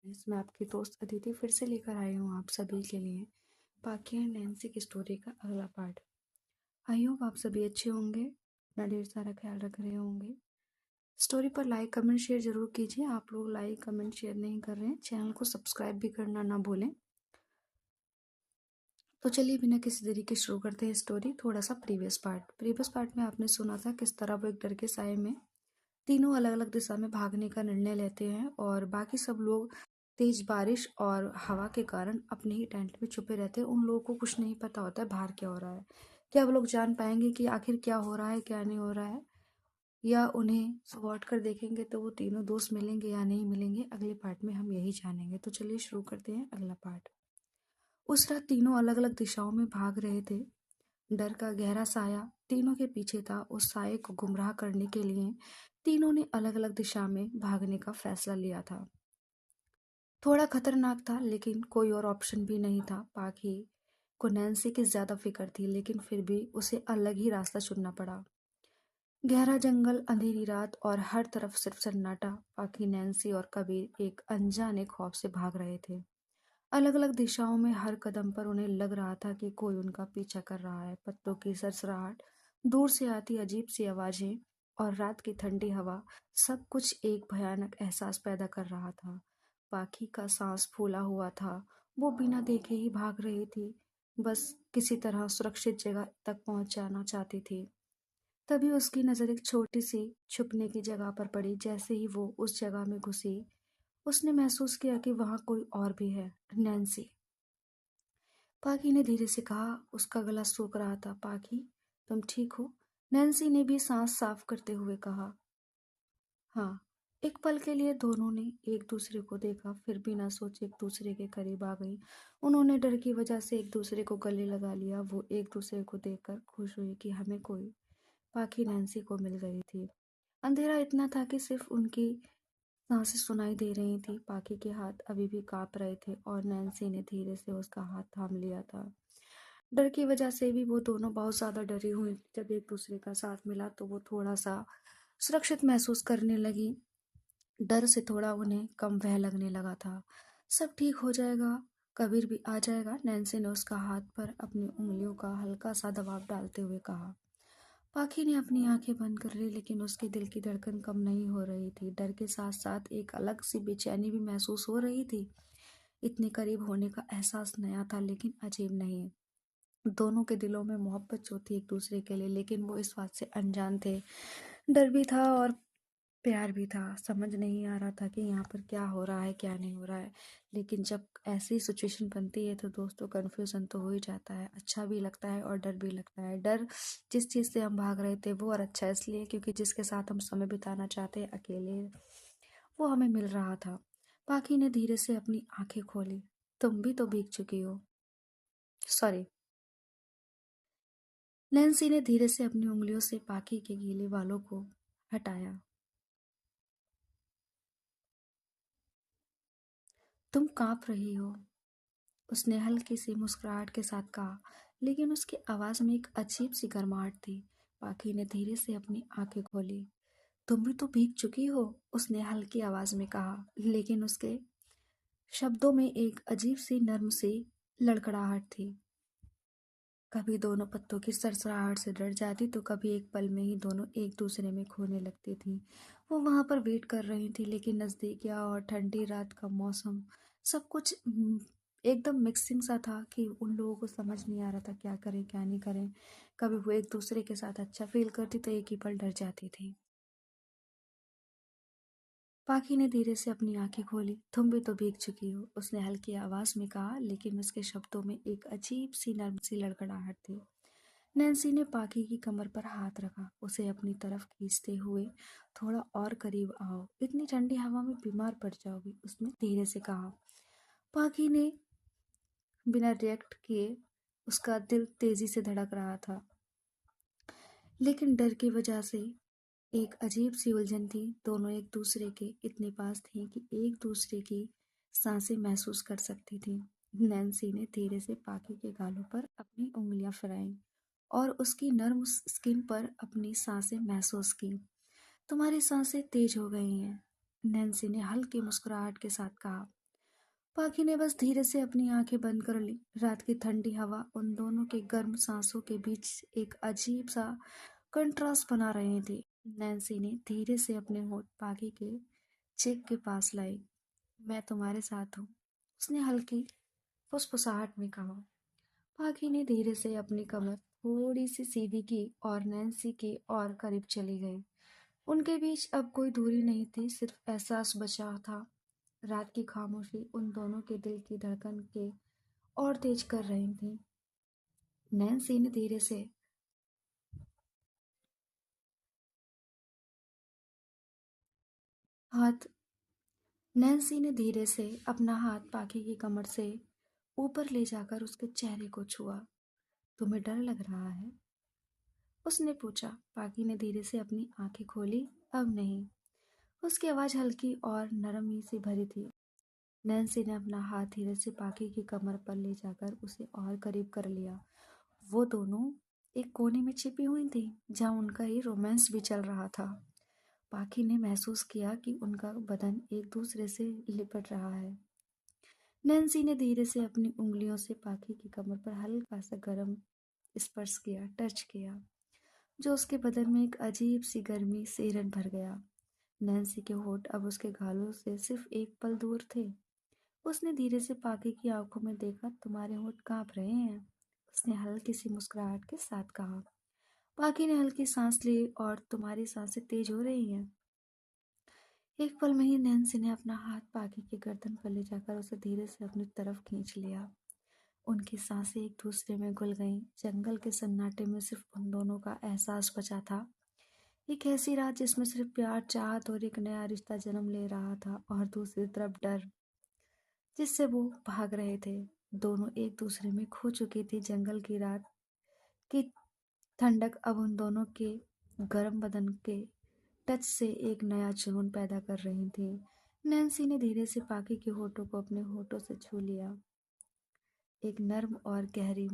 इसमें आपकी दोस्त अदिति फिर से लेकर आई हूँ आप सभी के लिए पाकी एंड नैन्सी की स्टोरी का अगला पार्ट। आई होप आप सभी अच्छे होंगे, अपना ढेर सारा ख्याल रख रहे होंगे। स्टोरी पर लाइक कमेंट शेयर जरूर कीजिए। आप लोग लाइक कमेंट शेयर नहीं कर रहे हैं, चैनल को सब्सक्राइब भी करना ना भूलें। तो चलिए बिना किसी देरी के शुरू करते हैं स्टोरी। थोड़ा सा प्रीवियस पार्ट में आपने सुना था किस तरह वो एक डर के साए में तीनों अलग अलग दिशा में भागने का निर्णय लेते हैं और बाकी सब लोग तेज बारिश और हवा के कारण अपने ही टेंट में छुपे रहते हैं। उन लोगों को कुछ नहीं पता होता है बाहर क्या हो रहा है। क्या वो लोग जान पाएंगे कि आखिर क्या हो रहा है क्या नहीं हो रहा है, या उन्हें स्वॉट कर देखेंगे तो वो तीनों दोस्त मिलेंगे या नहीं मिलेंगे, अगले पार्ट में हम यही जानेंगे। तो चलिए शुरू करते हैं अगला पार्ट। उस रात तीनों अलग अलग दिशाओं में भाग रहे थे। डर का गहरा साया तीनों के पीछे था। उस साये को गुमराह करने के लिए तीनों ने अलग अलग दिशा में भागने का फैसला लिया था। थोड़ा खतरनाक था लेकिन कोई और ऑप्शन भी नहीं था। पाखी को नैन्सी की ज्यादा फिक्र थी लेकिन फिर भी उसे अलग ही रास्ता चुनना पड़ा। गहरा जंगल, अंधेरी रात और हर तरफ सिर्फ सन्नाटा। पाखी, नैन्सी और कबीर एक अनजाने खौफ से भाग रहे थे। अलग अलग दिशाओं में हर कदम पर उन्हें लग रहा था कि कोई उनका पीछा कर रहा है। पत्तों की सरसराहट, दूर से आती अजीब सी आवाजें और रात की ठंडी हवा, सब कुछ एक भयानक एहसास पैदा कर रहा था। पाखी का सांस फूला हुआ था। वो बिना देखे ही भाग रही थी, बस किसी तरह सुरक्षित जगह तक पहुंच जाना चाहती थी। तभी उसकी नजर एक छोटी सी छुपने की जगह पर पड़ी। जैसे ही वो उस जगह में घुसी, उसने महसूस किया कि वहां कोई और भी है, नैन्सी। पाकी ने धीरे से कहा। उसका गला सूख रहा था। पाकी, तुम ठीक हो? नैन्सी ने भी सांस साफ करते हुए कहा। हाँ। एक पल के लिए दोनों ने एक दूसरे को देखा, फिर बिना सोचे एक दूसरे के करीब आ गई। उन्होंने डर की वजह से एक दूसरे को गले लगा लिया। वो एक दूसरे को देखकर खुश हुई कि हमें कोई। पाकी नैन्सी को मिल गई थी। अंधेरा इतना था कि सिर्फ उनकी सांसें सुनाई दे रही थी। पाकी के हाथ अभी भी कांप रहे थे और नैन्सी ने धीरे से उसका हाथ थाम लिया था। डर की वजह से भी वो दोनों बहुत ज्यादा डरी हुई। जब एक दूसरे का साथ मिला तो वो थोड़ा सा सुरक्षित महसूस करने लगी। डर से थोड़ा उन्हें कम भय लगने लगा था। सब ठीक हो जाएगा, कबीर भी आ जाएगा, नैन्सी ने उसका हाथ पर अपनी उंगलियों का हल्का सा दबाव डालते हुए कहा। पाखी ने अपनी आंखें बंद कर ली लेकिन उसके दिल की धड़कन कम नहीं हो रही थी। डर के साथ साथ एक अलग सी बेचैनी भी महसूस हो रही थी। इतने करीब होने का एहसास नया था लेकिन अजीब नहीं। दोनों के दिलों में मोहब्बत जो थी एक दूसरे के लिए, लेकिन वो इस बात से अनजान थे। डर भी था और प्यार भी था। समझ नहीं आ रहा था कि यहाँ पर क्या हो रहा है क्या नहीं हो रहा है। लेकिन जब ऐसी सिचुएशन बनती है तो दोस्तों कन्फ्यूजन तो हो ही जाता है। अच्छा भी लगता है और डर भी लगता है। डर जिस चीज़ से हम भाग रहे थे वो, और अच्छा इसलिए क्योंकि जिसके साथ हम समय बिताना चाहते हैं अकेले, वो हमें मिल रहा था। पाखी ने धीरे से अपनी आंखें खोली। तुम भी तो भीग चुकी हो। सॉरी। नैन्सी ने धीरे से अपनी उंगलियों से पाखी के गीले बालों को हटाया। तुम कांप रही हो, उसने हल्की सी मुस्कुराहट के साथ कहा, लेकिन उसकी आवाज में एक अजीब सी गर्माहट थी। पाखी ने धीरे से अपनी आंखें खोली। तुम भी तो भीग चुकी हो, उसने हल्की आवाज में कहा, लेकिन उसके शब्दों में एक अजीब सी नर्म सी लड़खड़ाहट थी। कभी दोनों पत्तों की सरसराहट से डर जाती तो कभी एक पल में ही दोनों एक दूसरे में खोने लगती थी। वो वहां पर वेट कर रही थी लेकिन नजदीकियां और ठंडी रात का मौसम, सब कुछ एकदम मिक्सिंग सा था कि उन लोगों को समझ नहीं आ रहा था क्या करें क्या नहीं करें। कभी वो एक दूसरे के साथ अच्छा फील करती तो एक ही पल डर जाती थी। पाखी ने धीरे से अपनी आंखें खोली। तुम भी तो भीग चुकी हो, उसने हल्की आवाज में कहा, लेकिन उसके शब्दों में एक अजीब सी नर्म सी लड़खड़ाहट थी। नैन्सी ने पाखी की कमर पर हाथ रखा, उसे अपनी तरफ खींचते हुए। थोड़ा और करीब आओ, इतनी ठंडी हवा में बीमार पड़ जाओगी, उसने धीरे से कहा। पाखी ने बिना रिएक्ट किए, उसका दिल तेजी से धड़क रहा था लेकिन डर की वजह से एक अजीब सी उलझन थी। दोनों एक दूसरे के इतने पास थे कि एक दूसरे की सांसें महसूस कर सकती थी। नैन्सी ने धीरे से पाखी के गालों पर अपनी उंगलियां फिराईं और उसकी नर्म स्किन पर अपनी सांसें महसूस की। तुम्हारी सांसें तेज हो गई हैं, नैन्सी ने हल्की मुस्कुराहट के साथ कहा। पाखी ने बस धीरे से अपनी आंखें बंद कर ली। रात की ठंडी हवा उन दोनों के गर्म सांसों के बीच एक अजीब सा कंट्रास्ट बना रही थी। नैन्सी ने धीरे से अपने होठ पाखी के चेक के पास लाई। मैं तुम्हारे साथ हूँ, उसने हल्की फुसफुसाहट में कहा। पाखी ने धीरे से अपनी कमर थोड़ी सी सीधी की और नैन्सी के और करीब चली गई। उनके बीच अब कोई दूरी नहीं थी, सिर्फ एहसास बचा था। रात की खामोशी उन दोनों के दिल की धड़कन के और तेज कर रही थी। नैन्सी ने धीरे से हाथ नैन्सी ने धीरे से अपना हाथ पाखी की कमर से ऊपर ले जाकर उसके चेहरे को छुआ। तुम्हें डर लग रहा है? उसने पूछा। पाखी ने धीरे से अपनी आंखें खोली। अब नहीं। उसकी आवाज हल्की और नरमी से भरी थी। नैन्सी ने अपना हाथ धीरे से पाखी की कमर पर ले जाकर उसे और करीब कर लिया। वो दोनों एक कोने में छिपी हुई थी, जहां उनका ही रोमांस भी चल रहा था। पाखी ने महसूस किया कि उनका बदन एक दूसरे से लिपट रहा है। नैन्सी ने धीरे से अपनी उंगलियों से पाखी की कमर पर हल्का सा गर्म स्पर्श किया, टच किया, जो उसके बदन में एक अजीब सी गर्मी सेरन भर गया। नैन्सी के होठ अब उसके गालों से सिर्फ एक पल दूर थे। उसने धीरे से पाखी की आंखों में देखा। तुम्हारे होठ कांप रहे हैं, उसने हल्की सी मुस्कुराहट के साथ कहा। पाखी ने हल्की सांस ली। और तुम्हारी सांसें तेज हो रही हैं। एक पल में ही नैन्सी ने अपना हाथ पाखी की गर्दन पर ले जाकर उसे धीरे से अपनी तरफ खींच लिया। उनकी सांसें एक दूसरे में घुल गईं। जंगल के सन्नाटे में सिर्फ उन दोनों का एहसास बचा था। एक ऐसी रात जिसमें सिर्फ प्यार, चाहत और एक नया रिश्ता जन्म ले रहा था, और दूसरी तरफ डर जिससे वो भाग रहे थे। दोनों एक दूसरे में खो चुकी थी। जंगल की रात की ठंडक अब उन दोनों के गर्म बदन के टच से एक नया जुनून पैदा कर रही थी। नैन्सी ने धीरे से पाखी के होठों को अपने होठों से छू लिया। एक नर्म और गहरी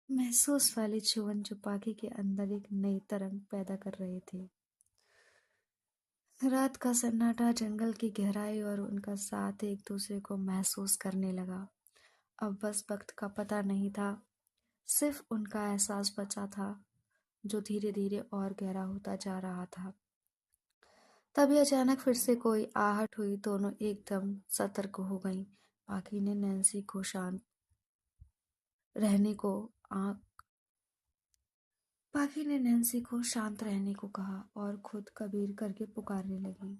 महसूस वाली चुभन जो पाखी के अंदर एक नई तरंग पैदा कर रही थी। रात का सन्नाटा, जंगल की गहराई और उनका साथ एक दूसरे को महसूस करने लगा। अब बस वक्त का पता नहीं था, सिर्फ उनका एहसास बचा था, जो धीरे धीरे और गहरा होता जा रहा था। तभी अचानक फिर से कोई आहट हुई। दोनों एकदम सतर्क हो गईं। पाखी ने नैन्सी को शांत रहने को आंख पाखी ने नैन्सी को शांत रहने को कहा और खुद कबीर करके पुकारने लगी।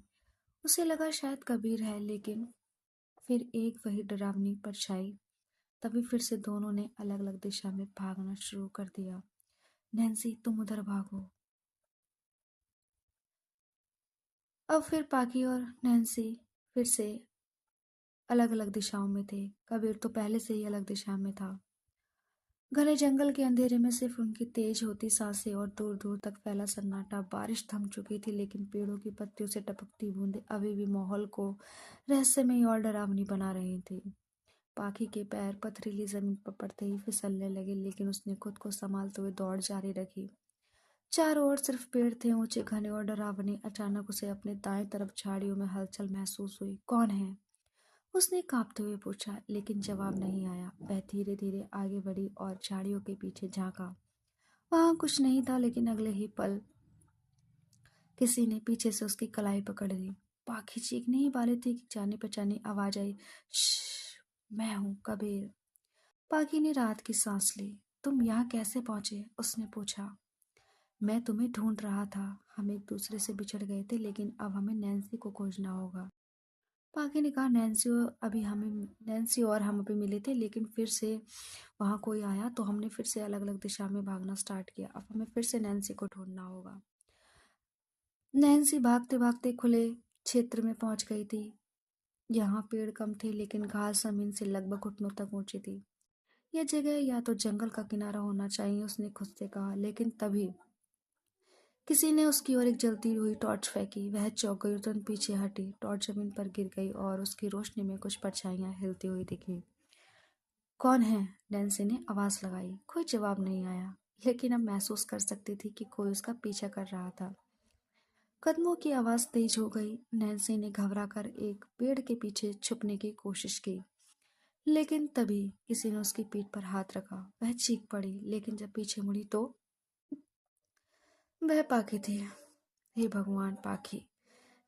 उसे लगा शायद कबीर है, लेकिन फिर एक वही डरावनी परछाई। तभी फिर से दोनों ने अलग अलग दिशा में भागना शुरू कर दिया। नैन्सी, तुम उधर भागो। अब फिर पाखी और नैन्सी फिर से अलग अलग दिशाओं में थे। कबीर तो पहले से ही अलग दिशा में था। घने जंगल के अंधेरे में सिर्फ उनकी तेज होती सांसें और दूर दूर तक फैला सन्नाटा। बारिश थम चुकी थी, लेकिन पेड़ों की पत्तियों से टपकती बूंदें अभी भी माहौल को रहस्यमयी और डरावनी बना रही थी। पाखी के पैर पथरीली जमीन पर पड़ते ही फिसलने लगे, लेकिन उसने खुद को संभालते हुए दौड़ जारी रखी। चारों ओर सिर्फ पेड़ थे, ऊंचे, घने और डरावने। अचानक उसे अपने दाएं तरफ झाड़ियों में हलचल महसूस हुई। कौन है? उसने कांपते हुए पूछा, लेकिन जवाब नहीं आया। वह धीरे धीरे आगे बढ़ी और झाड़ियों के पीछे झांका। वहां कुछ नहीं था, लेकिन अगले ही पल किसी ने पीछे से उसकी कलाई पकड़ ली। पाखी चीखने ही वाली थी कि जानी पहचानी आवाज आई, श्श, मैं हूं कबीर। पाखी ने रात की सांस ली। तुम यहाँ कैसे पहुंचे? उसने पूछा। मैं तुम्हें ढूंढ रहा था। हम एक दूसरे से बिछड़ गए थे, लेकिन अब हमें नैन्सी को खोजना होगा। पाखी ने कहा, नैन्सी और हम अभी मिले थे, लेकिन फिर से वहां कोई आया, तो हमने फिर से अलग अलग दिशा में भागना स्टार्ट किया। अब हमें फिर से नैन्सी को ढूंढना होगा। नैन्सी भागते भागते खुले क्षेत्र में पहुंच गई थी। यहाँ पेड़ कम थे, लेकिन घास जमीन से लगभग घुटनों तक ऊंची थी। यह जगह या तो जंगल का किनारा होना चाहिए, उसने खुद से कहा। लेकिन तभी किसी ने उसकी ओर एक जलती हुई टॉर्च फेंकी। वह चौंक गई और तुरंत पीछे हटी। टॉर्च जमीन पर गिर गई और उसकी रोशनी में कुछ परछाइयां हिलती हुई दिखी। कौन है? नैन्सी ने आवाज लगाई। कोई जवाब नहीं आया, लेकिन अब महसूस कर सकती थी कि कोई उसका पीछा कर रहा था। कदमों की आवाज तेज हो गई। नैन्सी ने घबराकर एक पेड़ के पीछे छुपने की कोशिश की, लेकिन तभी किसी ने उसकी पीठ पर हाथ रखा। वह चीख पड़ी, लेकिन जब पीछे मुड़ी तो वह पाखी थी। हे भगवान, पाखी!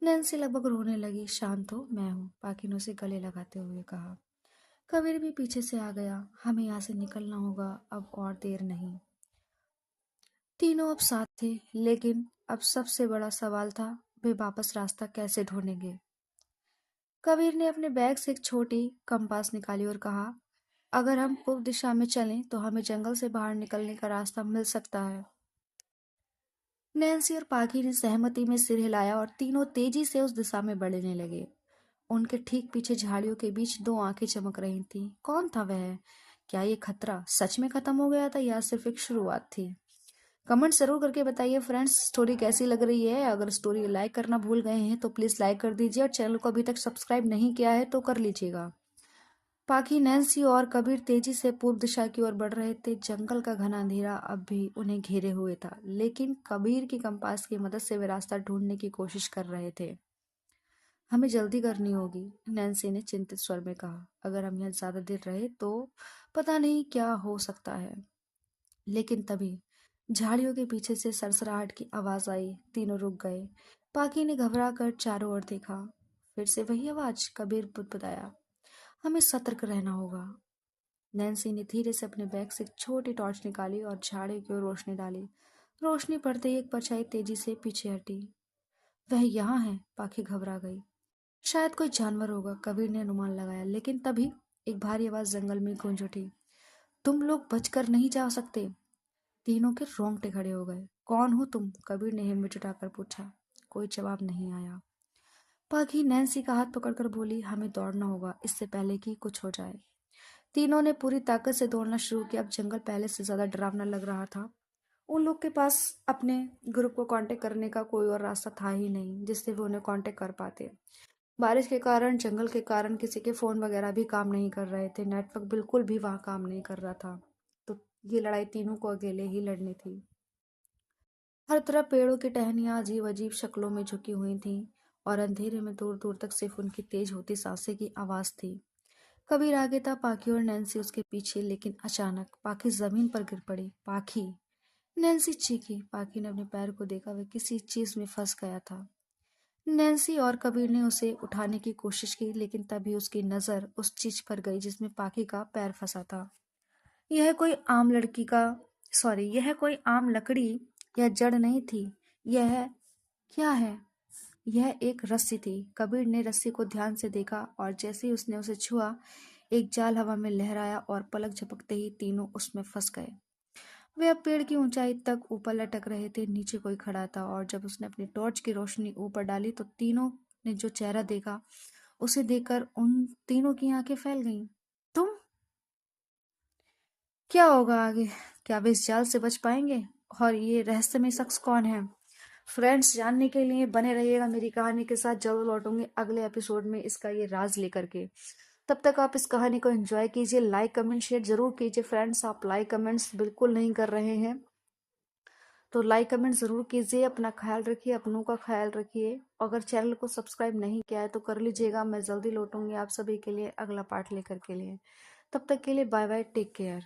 नैन्सी लगभग रोने लगी। शांत हो, मैं हूँ, पाखी ने उसे गले लगाते हुए कहा। कबीर भी पीछे से आ गया। हमें यहाँ से निकलना होगा, अब और देर नहीं। तीनों अब साथ थे, लेकिन अब सबसे बड़ा सवाल था, वे वापस रास्ता कैसे ढूंढेंगे। कबीर ने अपने बैग से एक छोटी कंपास निकाली और कहा, अगर हम पूर्व दिशा में चलें तो हमें जंगल से बाहर निकलने का रास्ता मिल सकता है। नैन्सी और पाखी ने सहमति में सिर हिलाया और तीनों तेजी से उस दिशा में बढ़ने लगे। उनके ठीक पीछे झाड़ियों के बीच दो आंखें चमक रही थीं। कौन था वह? क्या ये खतरा सच में खत्म हो गया था या सिर्फ एक शुरुआत थी? कमेंट जरूर करके बताइए फ्रेंड्स, स्टोरी कैसी लग रही है। अगर स्टोरी लाइक करना भूल गए हैं तो प्लीज लाइक कर दीजिए, और चैनल को अभी तक सब्सक्राइब नहीं किया है तो कर लीजिएगा। पाखी, नैन्सी और कबीर तेजी से पूर्व दिशा की ओर बढ़ रहे थे। जंगल का घना अंधेरा अब भी उन्हें घेरे हुए था, लेकिन कबीर की कंपास की मदद से वे रास्ता ढूंढने की कोशिश कर रहे थे। हमें जल्दी करनी होगी, नैन्सी ने चिंतित स्वर में कहा। अगर हम यहाँ ज्यादा देर रहे तो पता नहीं क्या हो सकता है। लेकिन तभी झाड़ियों के पीछे से सरसराहट की आवाज आई। तीनों रुक गए। पाखी ने घबरा कर चारों ओर देखा। फिर से वही आवाज, कबीर बुदबुदाया। हमें सतर्क रहना होगा। नैन्सी ने धीरे से अपने बैग से एक छोटी टॉर्च निकाली और झाड़ी की ओर रोशनी डाली। रोशनी पड़ते ही एक परछाई तेजी से पीछे हटी। वह यहाँ है, पाखी घबरा गई। शायद कोई जानवर होगा, कबीर ने अनुमान लगाया। लेकिन तभी एक भारी आवाज जंगल में गूंज उठी। तुम लोग बचकर नहीं जा सकते। तीनों के रोंगटे खड़े हो गए। कौन हो तुम? कबीर ने हिम्मत जुटाकर पूछा। कोई जवाब नहीं आया। पाखी नैन्सी का हाथ पकड़कर बोली, हमें दौड़ना होगा, इससे पहले कि कुछ हो जाए। तीनों ने पूरी ताकत से दौड़ना शुरू किया। अब जंगल पहले से ज्यादा डरावना लग रहा था। उन लोग के पास अपने ग्रुप को कांटेक्ट करने का कोई और रास्ता था ही नहीं जिससे वो उन्हें कांटेक्ट कर पाते। बारिश के कारण, जंगल के कारण किसी के फोन वगैरह भी काम नहीं कर रहे थे। नेटवर्क बिल्कुल भी वहां काम नहीं कर रहा था। तो ये लड़ाई तीनों को अकेले ही लड़नी थी। हर तरफ पेड़ों की टहनियां अजीब अजीब शक्लों में झुकी हुई थीं, और अंधेरे में दूर दूर तक सिर्फ उनकी तेज होती सांसें की आवाज थी। कबीर आगे था, पाखी और नैन्सी उसके पीछे। लेकिन अचानक पाखी जमीन पर गिर पड़ी। पाखी! नैन्सी चीखी। पाखी ने अपने पैर को देखा, वह किसी चीज में फंस गया था। नैन्सी और कबीर ने उसे उठाने की कोशिश की, लेकिन तभी उसकी नजर उस चीज पर गई जिसमें पाखी का पैर फंसा था। यह कोई आम लड़की का यह कोई आम लकड़ी या जड़ नहीं थी। यह क्या है? यह एक रस्सी थी। कबीर ने रस्सी को ध्यान से देखा, और जैसे ही उसने उसे छुआ, एक जाल हवा में लहराया और पलक झपकते ही तीनों उसमें फंस गए। वे अब पेड़ की ऊंचाई तक ऊपर लटक रहे थे। नीचे कोई खड़ा था, और जब उसने अपनी टॉर्च की रोशनी ऊपर डाली तो तीनों ने जो चेहरा देखा, उसे देखकर उन तीनों की आंखें फैल गईं। तुम? क्या होगा आगे? क्या वे इस जाल से बच पाएंगे? और ये रहस्यमय शख्स कौन है? फ्रेंड्स, जानने के लिए बने रहिएगा मेरी कहानी के साथ। जरूर लौटूंगी अगले एपिसोड में इसका ये राज लेकर के। तब तक आप इस कहानी को एंजॉय कीजिए। लाइक कमेंट शेयर जरूर कीजिए फ्रेंड्स। आप लाइक कमेंट्स बिल्कुल नहीं कर रहे हैं, तो लाइक कमेंट जरूर कीजिए। अपना ख्याल रखिए, अपनों का ख्याल रखिए। अगर चैनल को सब्सक्राइब नहीं किया है तो कर लीजिएगा। मैं जल्दी लौटूंगी आप सभी के लिए अगला पार्ट लेकर के लिए। तब तक के लिए बाय बाय, टेक केयर।